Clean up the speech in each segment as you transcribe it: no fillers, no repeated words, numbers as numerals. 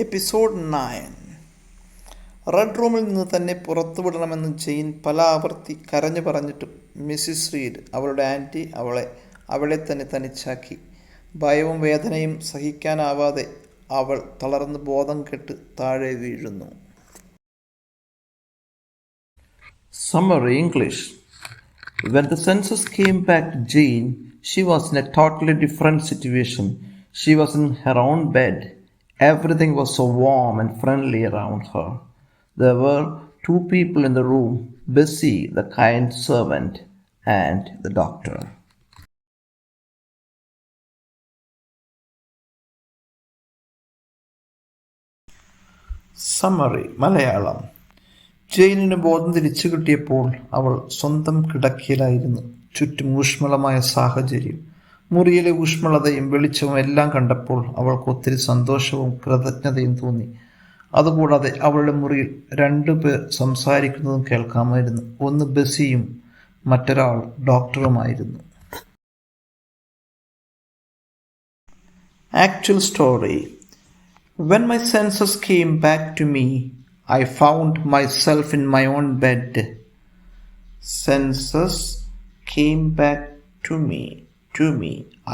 Episode-9. Red റൂമിൽ നിന്ന് തന്നെ പുറത്തുവിടണമെന്ന് ജെയിൻ പല ആവർത്തി കരഞ്ഞു പറഞ്ഞിട്ടും മിസ്സിസ് റീഡ് അവളുടെ ആൻറ്റി അവളെ തന്നെ തനിച്ചാക്കി. ഭയവും വേദനയും സഹിക്കാനാവാതെ അവൾ തളർന്ന് ബോധം കെട്ട് താഴെ വീഴുന്നു. Summary English. When the census came back to Jane, she was in a totally different situation. She was in her own bed. Everything was so warm and friendly around her. There were two people in the room, Bessie, the kind servant, and the doctor. Summary Malayalam. ജെയിനിന് ബോധം തിരിച്ചു കിട്ടിയപ്പോൾ അവൾ സ്വന്തം കിടക്കയിലായിരുന്നു. ചുറ്റും ഊഷ്മളമായ സാഹചര്യം. മുറിയിലെ ഊഷ്മളതയും വെളിച്ചവും എല്ലാം കണ്ടപ്പോൾ അവൾക്ക് ഒത്തിരി സന്തോഷവും കൃതജ്ഞതയും തോന്നി. അതുകൂടാതെ അവളുടെ മുറിയിൽ 2 പേർ സംസാരിക്കുന്നതും കേൾക്കാമായിരുന്നു. ഒന്ന് ബെസിയും മറ്റൊരാൾ ഡോക്ടറുമായിരുന്നു. Actual story. When my senses came back to me, I found myself in my own bed. Senses came back to me.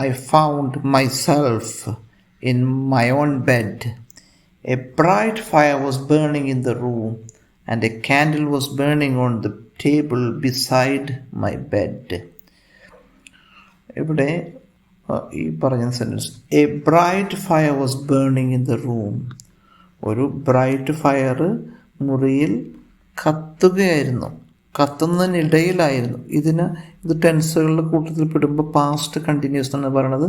I found myself in my own bed. A bright fire was burning in the room, and a candle was burning on the table beside my bed. ഇവിടെ ഈ പറഞ്ഞ sentence, A bright fire was burning in the room. ഒരു bright fire മുറിയിൽ കത്തുന്നതിനിടയിലായിരുന്നു. ഇത് ടെൻസുകളുടെ കൂട്ടത്തിൽ പെടുമ്പോൾ past continuous എന്നാണ് പറയുന്നത്.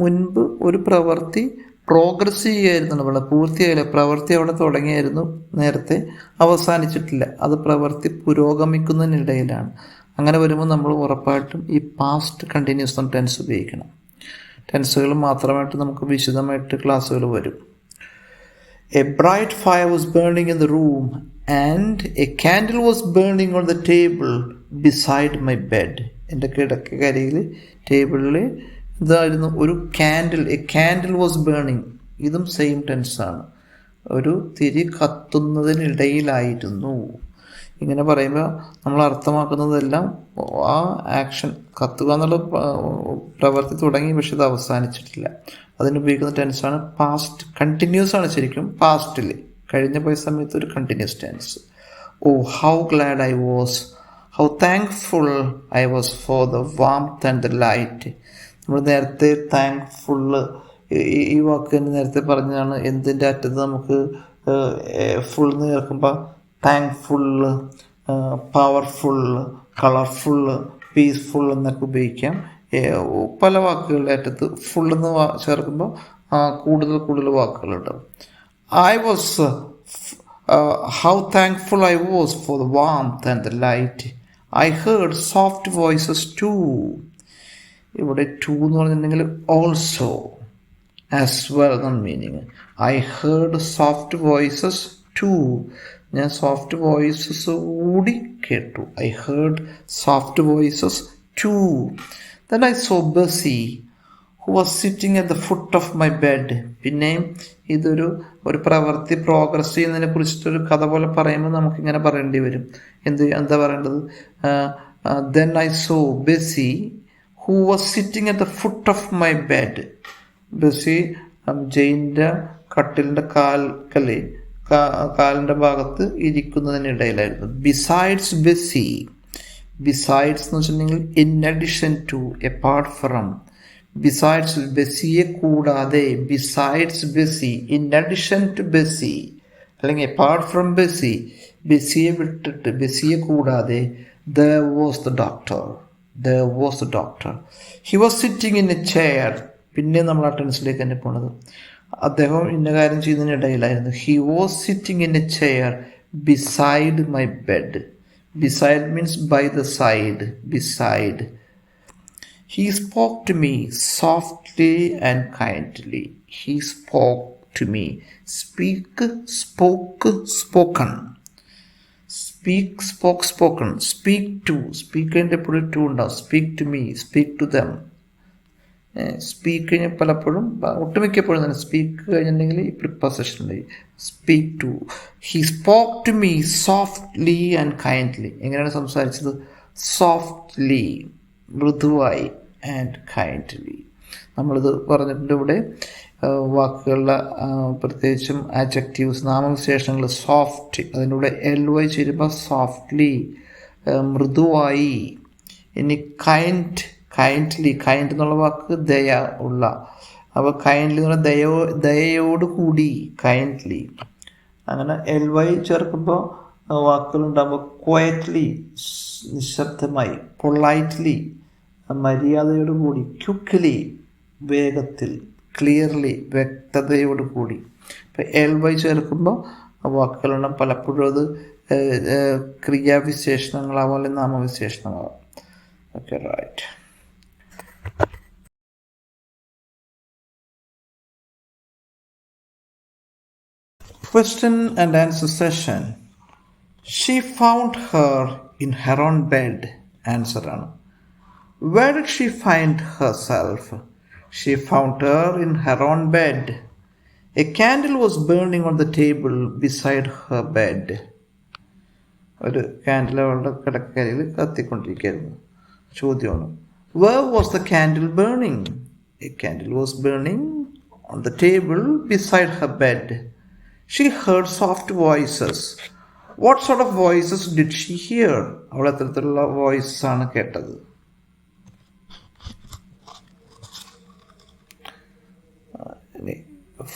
മുൻപ് ഒരു പ്രവൃത്തി പ്രോഗ്രസ് ചെയ്യുകയായിരുന്നു, അവിടെ പൂർത്തിയായില്ല. പ്രവൃത്തി അവിടെ തുടങ്ങിയായിരുന്നു, നേരത്തെ അവസാനിച്ചിട്ടില്ല. അത് പ്രവൃത്തി പുരോഗമിക്കുന്നതിനിടയിലാണ്. അങ്ങനെ വരുമ്പോൾ നമ്മൾ ഉറപ്പായിട്ടും ഈ പാസ്റ്റ് കണ്ടിന്യൂസ് എന്ന ടെൻസ് ഉപയോഗിക്കണം. ടെൻസുകൾ മാത്രമായിട്ട് നമുക്ക് വിശദമായിട്ട് ക്ലാസ്സുകൾ വരും. A bright fire was burning in the room, and a candle was burning on the table beside my bed. എൻ്റെ കിടക്കകരിയിൽ ടേബിളിൽ ഇതായിരുന്നു ഒരു candle. A candle was burning. ഇതും സെയിം ടെൻസാണ്. ഒരു തിരി കത്തുന്നതിനിടയിലായിരുന്നു. ഇങ്ങനെ പറയുമ്പോൾ നമ്മൾ അർത്ഥമാക്കുന്നതെല്ലാം ആ ആക്ഷൻ, കത്തുക എന്നുള്ള പ്രവൃത്തി തുടങ്ങി, പക്ഷെ ഇത് അവസാനിച്ചിട്ടില്ല. അതിനുപയോഗിക്കുന്ന ടെൻസാണ് പാസ്റ്റ്. കണ്ടിന്യൂസ് ആണ് ശരിക്കും പാസ്റ്റിൽ. കഴിഞ്ഞ പോയ സമയത്ത് ഒരു continuous tense. Oh how glad I was, how thankful I was for the warmth and the light. നമ്മൾ നേരത്തെ താങ്ക്ഫുള്ള് ഈ വാക്ക് തന്നെ നേരത്തെ പറഞ്ഞതാണ്. എന്തിൻ്റെ അറ്റത്ത് നമുക്ക് ഫുൾ എന്ന് കേൾക്കുമ്പോൾ താങ്ക്ഫുള്ള്, പവർഫുൾ, കളർഫുൾ, പീസ്ഫുൾ എന്നൊക്കെ ഉപയോഗിക്കാം. പല വാക്കുകളുടെ അറ്റത്ത് ഫുള്ളെന്ന് ചേർക്കുമ്പോൾ കൂടുതൽ വാക്കുകളുണ്ടാവും. I was how thankful I was for the warmth and the light. I heard soft voices too. ഇവിടെ ടു എന്ന് പറഞ്ഞിട്ടുണ്ടെങ്കിൽ ഓൾസോ, ആസ് വെൽ എന്നാണ് മീനിങ്. I heard soft voices too. ഞാൻ സോഫ്റ്റ് വോയിസസ് കൂടി കേട്ടു. I heard soft voices too. Then I saw Bessie, who was sitting at the foot of my bed. പിന്നെയും ഇതൊരു പ്രവൃത്തി പ്രോഗ്രസ് ചെയ്യുന്നതിനെ കുറിച്ചിട്ടൊരു കഥ പോലെ പറയുമ്പോൾ നമുക്കിങ്ങനെ പറയേണ്ടി വരും. എന്താ പറയേണ്ടത്? Then I saw Bessie, who was sitting at the foot of my bed. Bessie ജെയിൻ്റെ കട്ടിലിൻ്റെ കാലിൻ്റെ ഭാഗത്ത് ഇരിക്കുന്നതിനിടയിലായിരുന്നു. Besides Bessie. ബിസൈഡ്സ് എന്ന് വെച്ചിട്ടുണ്ടെങ്കിൽ in addition to, apart from. Besides ബെസ്സിയെ കൂടാതെ, besides Bessie, in addition to Bessie, അല്ലെങ്കിൽ എപ്പാർട്ട് ഫ്രം ബെസ്സി, ബെസ്സിയെ വിട്ടിട്ട്, ബെസ്സിയെ കൂടാതെ, there was the doctor. He was sitting in a chair. പിന്നെ നമ്മൾ ആ ടെൻസിലേക്ക് തന്നെ പോണത്. അദ്ദേഹം ഇന്ന കാര്യം ചെയ്യുന്നതിനിടയിലായിരുന്നു. He was sitting in a chair beside my bed. Beside means by the side, beside. He spoke to me softly and kindly. He spoke to me. Speak, spoke, spoken. Speak, spoke, spoken. Speak to. Speak and put it to now. Speak to me. Speak to them. Speak കഴിഞ്ഞ് പലപ്പോഴും ഒട്ടുമിക്കപ്പോഴും തന്നെ speak കഴിഞ്ഞിട്ടുണ്ടെങ്കിൽ ഈ preposition ഉണ്ട്. Speak to. He spoke to me softly and kindly. എങ്ങനെയാണ് സംസാരിച്ചത്? Softly, മൃദുവായി, ആൻഡ് കൈൻഡ്ലി. നമ്മളിത് പറഞ്ഞിട്ടുണ്ട് ഇവിടെ. വാക്കുകളുടെ പ്രത്യേകിച്ചും ആഡ്ജക്റ്റീവ്സ്, നാമവിശേഷണങ്ങൾ സോഫ്റ്റ്, അതിൻ്റെ കൂടെ ly ചേരുമ്പോൾ സോഫ്റ്റ്ലി, മൃദുവായി. ഇനി കൈൻഡ്ലി, കൈൻഡ് എന്നുള്ള വാക്ക് ദയ ഉള്ള. അപ്പോൾ കൈൻഡ്ലി എന്ന് പറഞ്ഞാൽ ദയയോട് കൂടി, കൈൻഡ്ലി. അങ്ങനെ ly ചേർക്കുമ്പോൾ വാക്കുകളുണ്ടാകുമ്പോൾ ക്വയറ്റ്ലി, നിശബ്ദമായി, പൊളൈറ്റ്ലി, മര്യാദയോട് കൂടി, ക്വിക്ക്ലി, വേഗത്തിൽ, ക്ലിയർലി, വ്യക്തതയോട് കൂടി. ഇപ്പം ly ചേർക്കുമ്പോൾ വാക്കുകളുണ്ട്. പലപ്പോഴും അത് ക്രിയാവിശേഷണങ്ങളാവാം അല്ലെങ്കിൽ നാമവിശേഷണങ്ങളാവാം. Okay, right. Question and answer session. She found her in her own bed. Answer ആണ്. Where did she find herself? She found her in her own bed. A candle was burning on the table beside her bed. ഒരു candle അവളുടെ കിടക്കയിൽ കത്തിക്കൊണ്ടിരിക്കുകയായിരുന്നു. ചോദ്യമാണ്, where was the candle burning? A candle was burning on the table beside her bed. She heard soft voices. What sort of voices did she hear? അവൾ എത്തരത്തിലുള്ള voice ആണ് കേട്ടത്?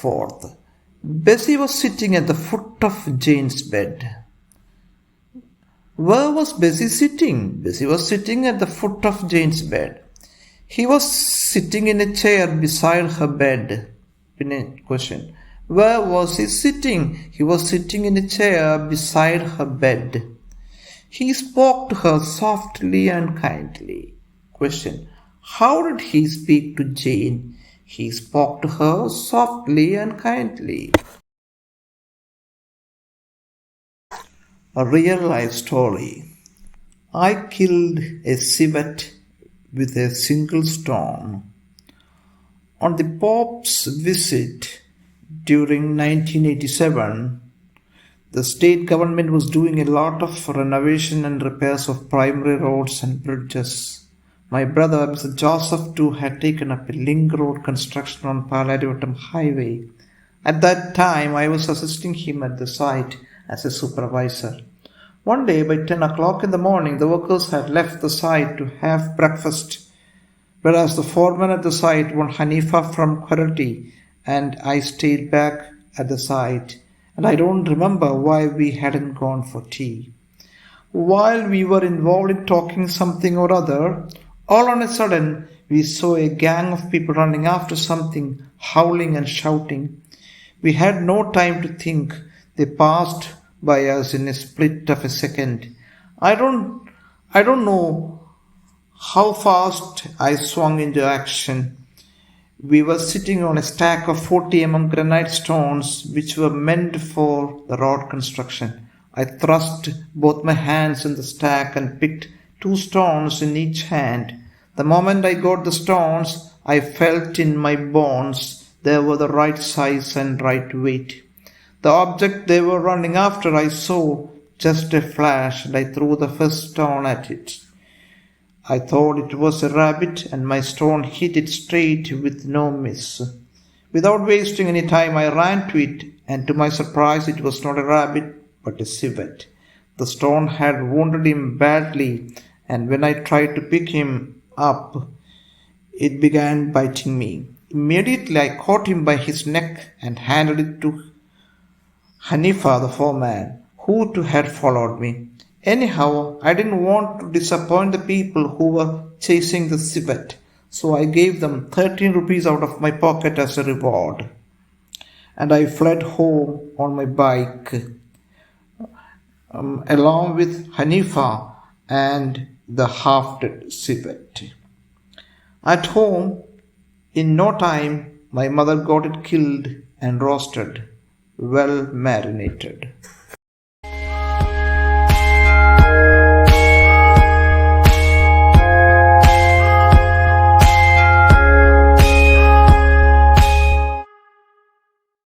Fourth, Bessie was sitting at the foot of Jane's bed. Where was Bessie sitting? Bessie was sitting at the foot of Jane's bed. He was sitting in a chair beside her bed. Question. Where was he sitting? He was sitting in a chair beside her bed. He spoke to her softly and kindly. Question. How did he speak to Jane? He spoke to her softly and kindly. A real life story. I killed a civet with a single stone. On the Pope's visit during 1987, the state government was doing a lot of renovation and repairs of primary roads and bridges. My brother, Mr. Joseph, too, had taken up a link road construction on Paladivattam Highway. At that time, I was assisting him at the site as a supervisor. One day, by 10 o'clock in the morning, the workers had left the site to have breakfast, whereas the foreman at the site, one Hanifa from Kharati, and I stayed back at the site, and I don't remember why we hadn't gone for tea. While we were involved in talking something or other, all on a sudden, we saw a gang of people running after something, howling and shouting. We had no time to think. They passed by us in a split of a second. I don't know how fast I swung into action. We were sitting on a stack of 40 granite stones which were meant for the road construction. I thrust both my hands in the stack and picked 2 stones in each hand. The moment I got the stones, I felt in my bones they were the right size and right weight. The object they were running after I saw just a flash, and I threw the first stone at it. I thought it was a rabbit, and my stone hit it straight with no miss. Without wasting any time, I ran to it, and to my surprise, it was not a rabbit, but a civet. The stone had wounded him badly, and when I tried to pick him up, it began biting me. Immediately, I caught him by his neck and handed it to Hanifa, the foreman, who too had followed me. Anyhow, I didn't want to disappoint the people who were chasing the civet, so I gave them 13 rupees out of my pocket as a reward. And I fled home on my bike, along with Hanifa and the half-dead civet. At home, in no time, my mother got it killed and roasted, well marinated.